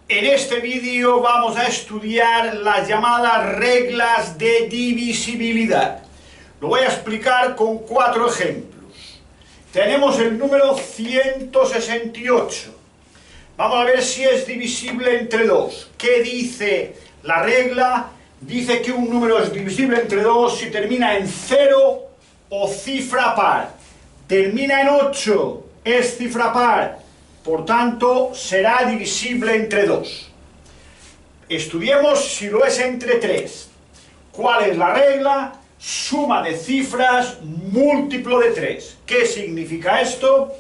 En este vídeo vamos a estudiar las llamadas reglas de divisibilidad. Lo voy a explicar con 4 ejemplos. Tenemos el número 168. Vamos a ver si es divisible entre 2. ¿Qué dice la regla? Dice que un número es divisible entre 2 si termina en 0 o cifra par. Termina en 8, es cifra par. Por tanto, será divisible entre 2. Estudiemos si lo es entre 3. ¿Cuál es la regla? Suma de cifras, múltiplo de 3. ¿Qué significa esto?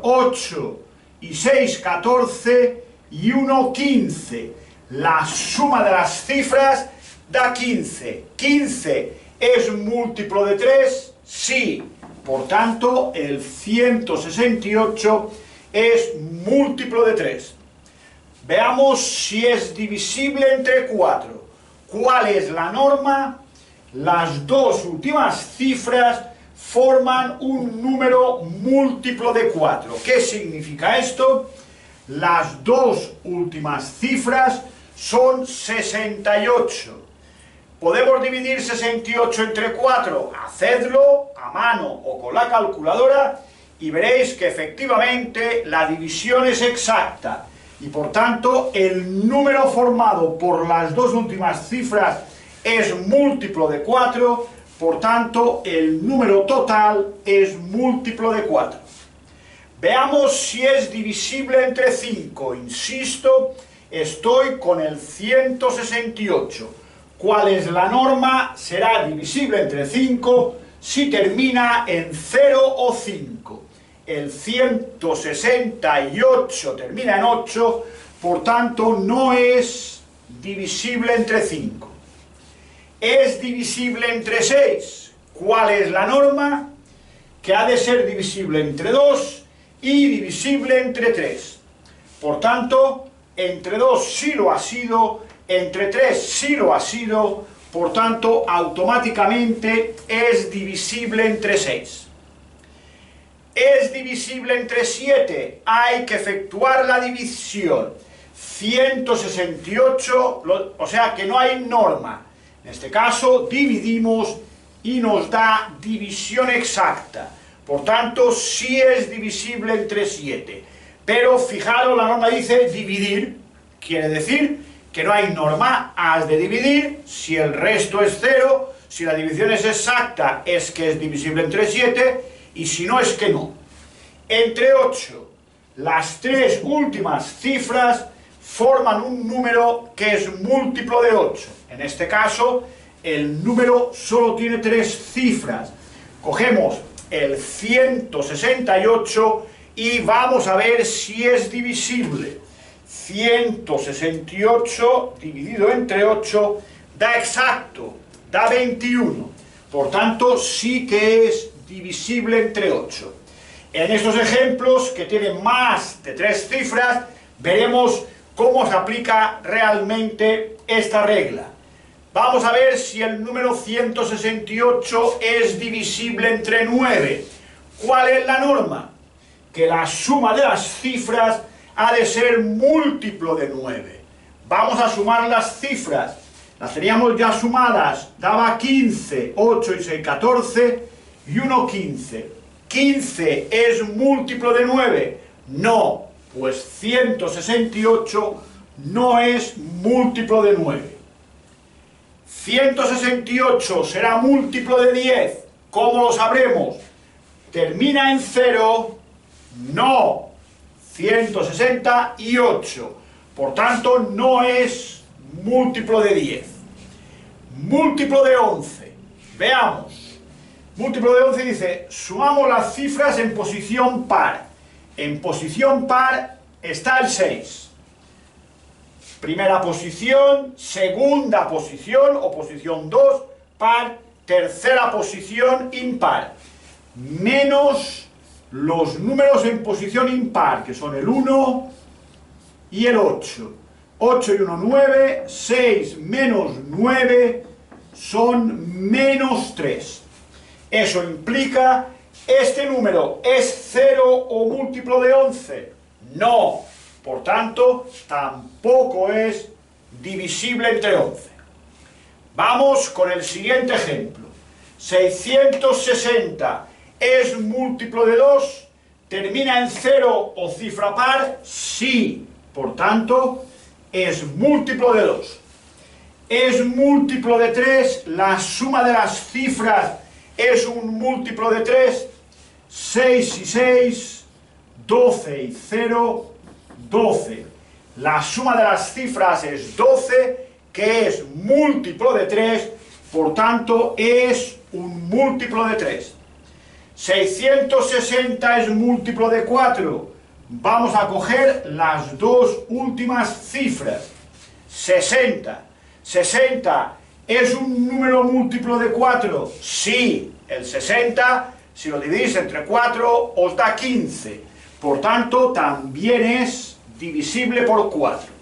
8 y 6, 14 y 1, 15. La suma de las cifras da 15. ¿15 es múltiplo de 3? Sí. Por tanto, el 168 es múltiplo de 3. Veamos si es divisible entre 4. ¿Cuál es la norma? Las dos últimas cifras forman un número múltiplo de 4. ¿Qué significa esto? Las dos últimas cifras son 68. ¿Podemos dividir 68 entre 4? Hacedlo a mano o con la calculadora y veréis que efectivamente la división es exacta. Y por tanto, el número formado por las dos últimas cifras es múltiplo de 4, por tanto, el número total es múltiplo de 4. Veamos si es divisible entre 5. Insisto, estoy con el 168. ¿Cuál es la norma? Será divisible entre 5 si termina en 0 o 5. El 168 termina en 8, por tanto no es divisible entre 5. ¿Es divisible entre 6? ¿Cuál es la norma? Que ha de ser divisible entre 2 y divisible entre 3. Por tanto, entre 2 sí lo ha sido, entre 3 sí lo ha sido, por tanto, automáticamente es divisible entre 6. ¿Es divisible entre 7? Hay que efectuar la división. 168, o sea que no hay norma. En este caso, dividimos y nos da división exacta. Por tanto, sí es divisible entre 7. Pero fijaros, la norma dice dividir. Quiere decir que no hay norma, has de dividir. Si el resto es 0, si la división es exacta, es que es divisible entre 7, y si no, es que no. Entre 8, las tres últimas cifras forman un número que es múltiplo de 8. En este caso, el número solo tiene 3 cifras. Cogemos el 168 y vamos a ver si es divisible. 168 dividido entre 8 da exacto, da 21. Por tanto, sí que es divisible entre 8. En estos ejemplos, que tienen más de 3 cifras, veremos cómo se aplica realmente esta regla. Vamos a ver si el número 168 es divisible entre 9. ¿Cuál es la norma? Que la suma de las cifras ha de ser múltiplo de 9. Vamos a sumar las cifras. Las teníamos ya sumadas. Daba 15, 8 y 6, 14 y 1, 15. ¿15 es múltiplo de 9? No, pues 168 no es múltiplo de 9. 168 será múltiplo de 10. ¿Cómo lo sabremos? ¿Termina en 0? No. 168. Por tanto, no es múltiplo de 10. Múltiplo de 11. Veamos. Múltiplo de 11 dice, sumamos las cifras en posición par. En posición par está el 6. Primera posición, segunda posición o posición 2, par, tercera posición, impar. Menos los números en posición impar, que son el 1 y el 8. 8 y 1, 9, 6 menos 9 son menos 3. Eso implica, ¿este número es 0 o múltiplo de 11? No, por tanto, tampoco es divisible entre 11. Vamos con el siguiente ejemplo. 660 es múltiplo de 2, termina en 0 o cifra par, sí, por tanto, es múltiplo de 2. Es múltiplo de 3, la suma de las cifras es un múltiplo de 3, 6 y 6, 12 y 0, 12. La suma de las cifras es 12, que es múltiplo de 3, por tanto es un múltiplo de 3. 660 es múltiplo de 4. Vamos a coger las dos últimas cifras. 60. 60 es un número múltiplo de 4. Sí, el 60, si lo dividís entre 4, os da 15. Por tanto, también es divisible por 4.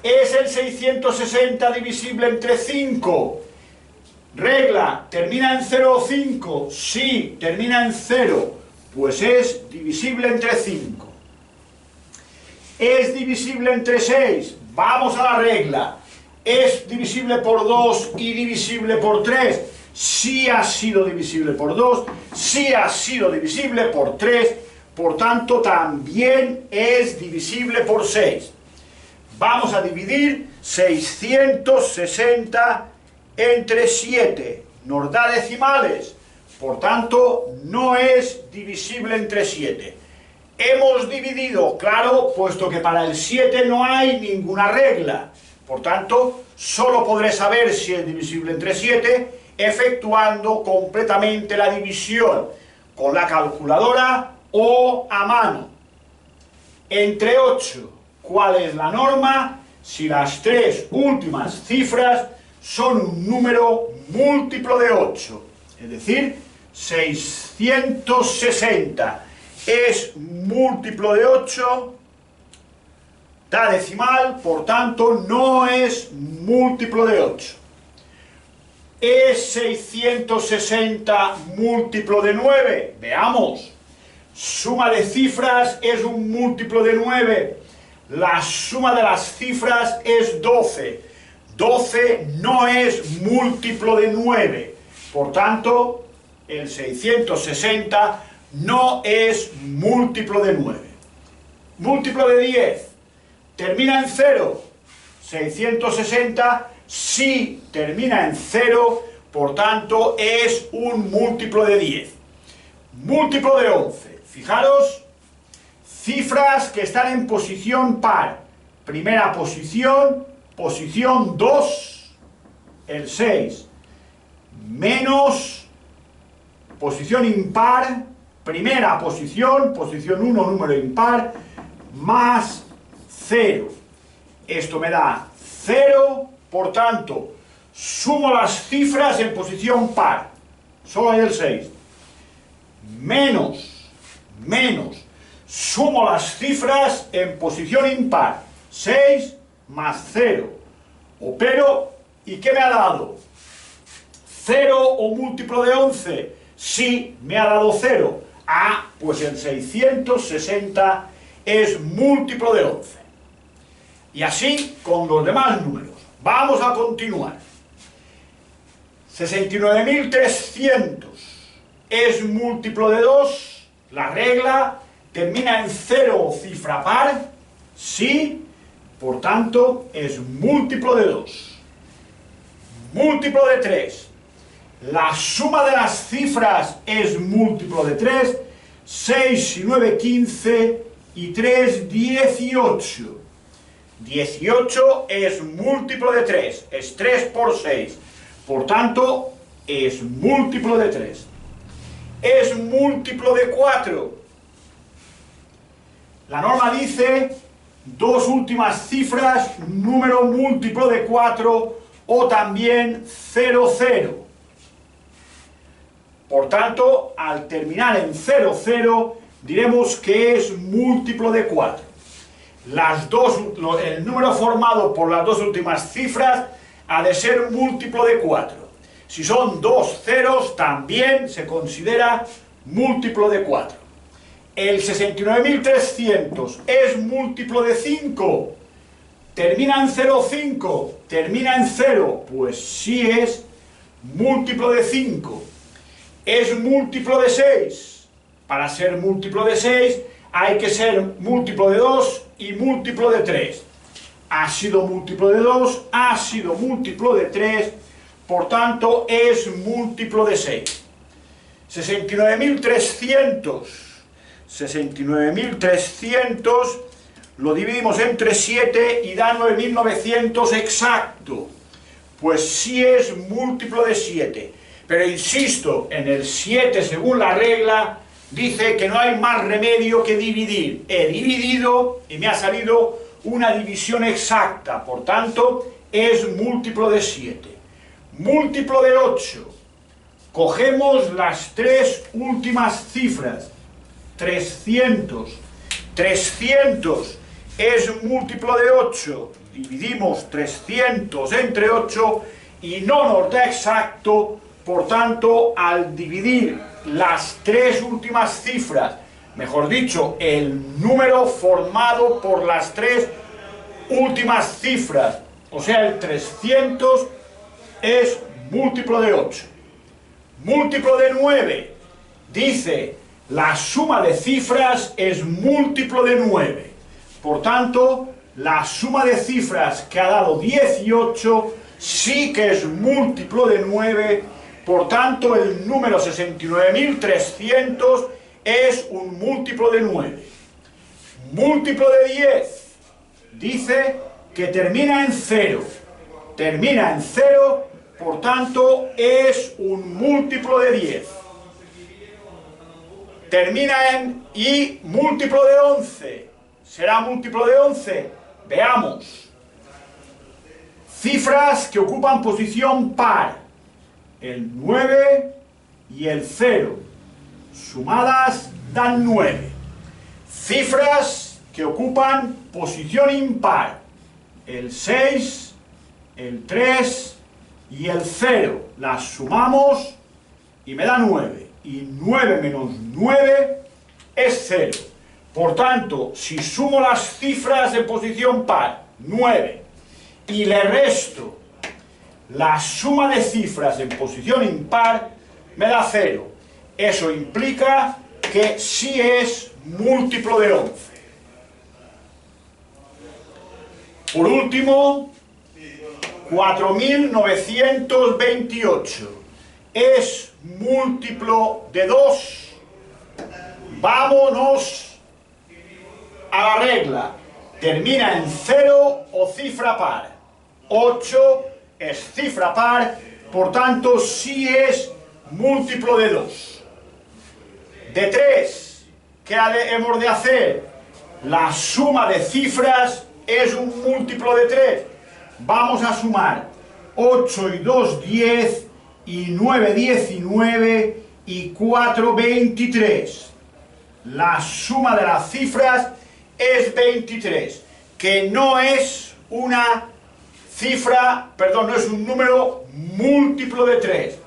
¿Es el 660 divisible entre 5? Regla, ¿termina en 0 o 5? Sí, termina en 0, pues es divisible entre 5. ¿Es divisible entre 6? Vamos a la regla. ¿Es divisible por 2 y divisible por 3? Sí ha sido divisible por 2, sí ha sido divisible por 3, por tanto también es divisible por 6. Vamos a dividir 660 entre 7. Nos da decimales, por tanto no es divisible entre 7. Hemos dividido, claro, puesto que para el 7 no hay ninguna regla. Por tanto, solo podré saber si es divisible entre 7 efectuando completamente la división con la calculadora o a mano. Entre 8, ¿cuál es la norma? Si las tres últimas cifras son un número múltiplo de 8, es decir, 660 es múltiplo de 8, da decimal, por tanto no es múltiplo de 8. ¿Es 660 múltiplo de 9? Veamos. Suma de cifras es un múltiplo de 9. La suma de las cifras es 12. 12 no es múltiplo de 9. Por tanto, el 660 no es múltiplo de 9. Múltiplo de 10. ¿Termina en 0? 660 sí termina en 0, por tanto es un múltiplo de 10. Múltiplo de 11. Fijaros, cifras que están en posición par. Primera posición, posición 2, el 6, menos posición impar, primera posición, posición 1, número impar, más 0. Esto me da 0, por tanto, sumo las cifras en posición par, solo hay el 6, menos, sumo las cifras en posición impar, 6 más 0, opero, ¿y qué me ha dado? 0 o múltiplo de 11, sí, me ha dado 0, pues el 660 es múltiplo de 11. Y así con los demás números. Vamos a continuar. 69.300 es múltiplo de 2. La regla termina en 0 o cifra par. Sí, por tanto es múltiplo de 2. Múltiplo de 3. La suma de las cifras es múltiplo de 3. 6 y 9, 15 y 3, 18. 18 es múltiplo de 3, es 3 por 6, por tanto es múltiplo de 3. Es múltiplo de 4. La norma dice dos últimas cifras, número múltiplo de 4 o también 0, 0. Por tanto, al terminar en 0, 0, diremos que es múltiplo de 4. El número formado por las dos últimas cifras ha de ser múltiplo de 4. Si son dos ceros, también se considera múltiplo de 4. ¿El 69.300 es múltiplo de 5? ¿Termina en 0,5? ¿Termina en 0? Pues sí es múltiplo de 5. ¿Es múltiplo de 6? Para ser múltiplo de 6 hay que ser múltiplo de 2 y múltiplo de 3. Ha sido múltiplo de 2, ha sido múltiplo de 3, por tanto es múltiplo de 6. 69.300 lo dividimos entre 7 y da 9.900 exacto. Pues sí es múltiplo de 7. Pero insisto, en el 7, según la regla, dice que no hay más remedio que dividir. He dividido y me ha salido una división exacta. Por tanto, es múltiplo de 7. Múltiplo de 8. Cogemos las tres últimas cifras. 300. 300 es múltiplo de 8. Dividimos 300 entre 8 y no nos da exacto. Por tanto, al dividir las tres últimas cifras, mejor dicho, el número formado por las tres últimas cifras, o sea, el 300 es múltiplo de 8. Múltiplo de 9, dice, la suma de cifras es múltiplo de 9. Por tanto, la suma de cifras que ha dado 18 sí que es múltiplo de 9. Por tanto, el número 69.300 es un múltiplo de 9. Múltiplo de 10, dice que termina en 0. Termina en 0, por tanto, es un múltiplo de 10. Termina en y múltiplo de 11. ¿Será múltiplo de 11? Veamos. Cifras que ocupan posición par. El 9 y el 0. Sumadas dan 9. Cifras que ocupan posición impar. El 6, el 3 y el 0. Las sumamos y me da 9. Y 9 menos 9 es 0. Por tanto, si sumo las cifras en posición par, 9, y le resto la suma de cifras en posición impar, me da 0. Eso implica que sí es múltiplo de 11. Por último, 4.928 es múltiplo de 2. Vámonos a la regla. Termina en 0 o cifra par. 8 es cifra par, por tanto sí es múltiplo de 2. De 3, ¿qué hemos de hacer? La suma de cifras es un múltiplo de 3. Vamos a sumar 8 y 2, 10, y 9, 19, y 4, 23. La suma de las cifras es 23, que no es una cifra, perdón, no es un número múltiplo de 3.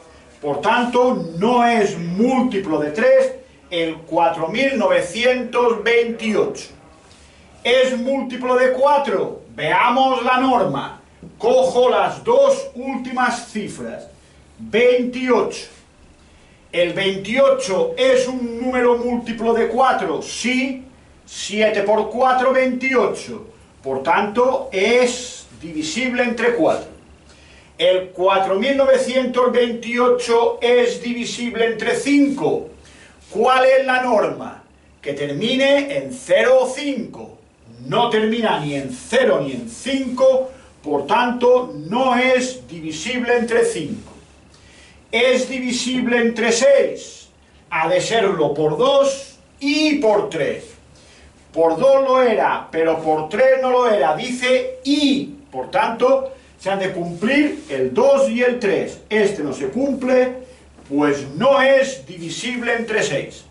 Por tanto, no es múltiplo de 3 el 4.928. ¿Es múltiplo de 4? Veamos la norma. Cojo las dos últimas cifras. 28. ¿El 28 es un número múltiplo de 4? Sí. 7 por 4, 28. Por tanto, es divisible entre 4. ¿El 4.928 es divisible entre 5? ¿Cuál es la norma? Que termine en 0 o 5. No termina ni en 0 ni en 5, por tanto, no es divisible entre 5. ¿Es divisible entre 6? Ha de serlo por 2 y por 3. Por 2 lo era, pero por 3 no lo era. Dice y, por tanto, se han de cumplir el 2 y el 3. Este no se cumple, pues no es divisible entre 6.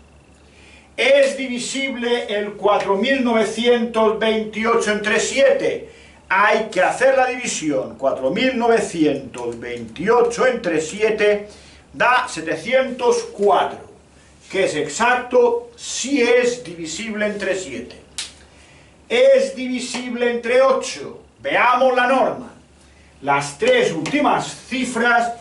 ¿Es divisible el 4.928 entre 7? Hay que hacer la división. 4.928 entre 7 da 704. que es exacto, si es divisible entre 7. Es divisible entre 8. Veamos la norma. Las tres últimas cifras,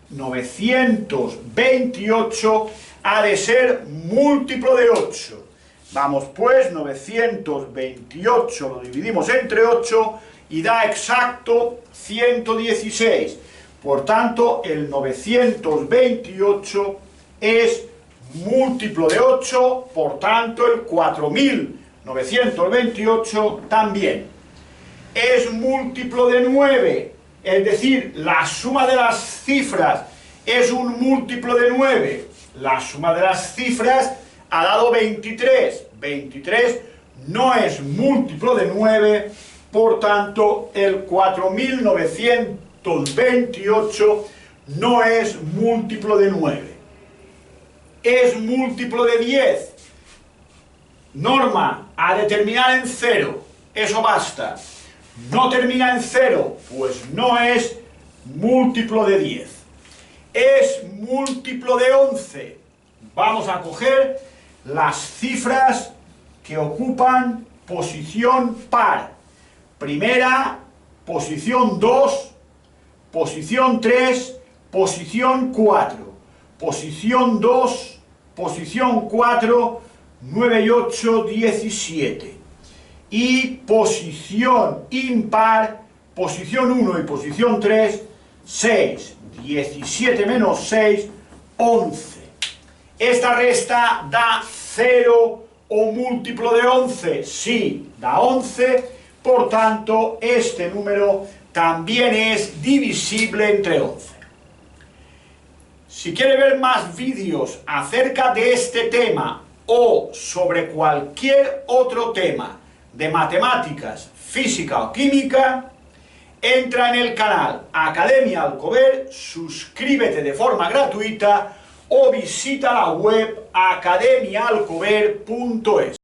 928, ha de ser múltiplo de 8. Vamos pues, 928 lo dividimos entre 8 y da exacto 116. Por tanto, el 928 es múltiplo de 8, por tanto el 4928 también. Es múltiplo de 9, es decir, la suma de las cifras es un múltiplo de 9. La suma de las cifras ha dado 23. 23 no es múltiplo de 9, por tanto el 4928 no es múltiplo de 9. Es múltiplo de 10. Norma, a de terminar en 0. Eso basta. No termina en 0, pues no es múltiplo de 10. Es múltiplo de 11. Vamos a coger las cifras que ocupan posición par. Primera, posición 2, posición 3, posición 4. Posición 2, posición 4, 9 y 8, 17. Y posición impar, posición 1 y posición 3, 6. 17 menos 6, 11. ¿Esta resta da 0 o múltiplo de 11? Sí, da 11, por tanto, este número también es divisible entre 11. Si quiere ver más vídeos acerca de este tema o sobre cualquier otro tema de matemáticas, física o química, entra en el canal Academia Alcover, suscríbete de forma gratuita o visita la web academiaalcover.es.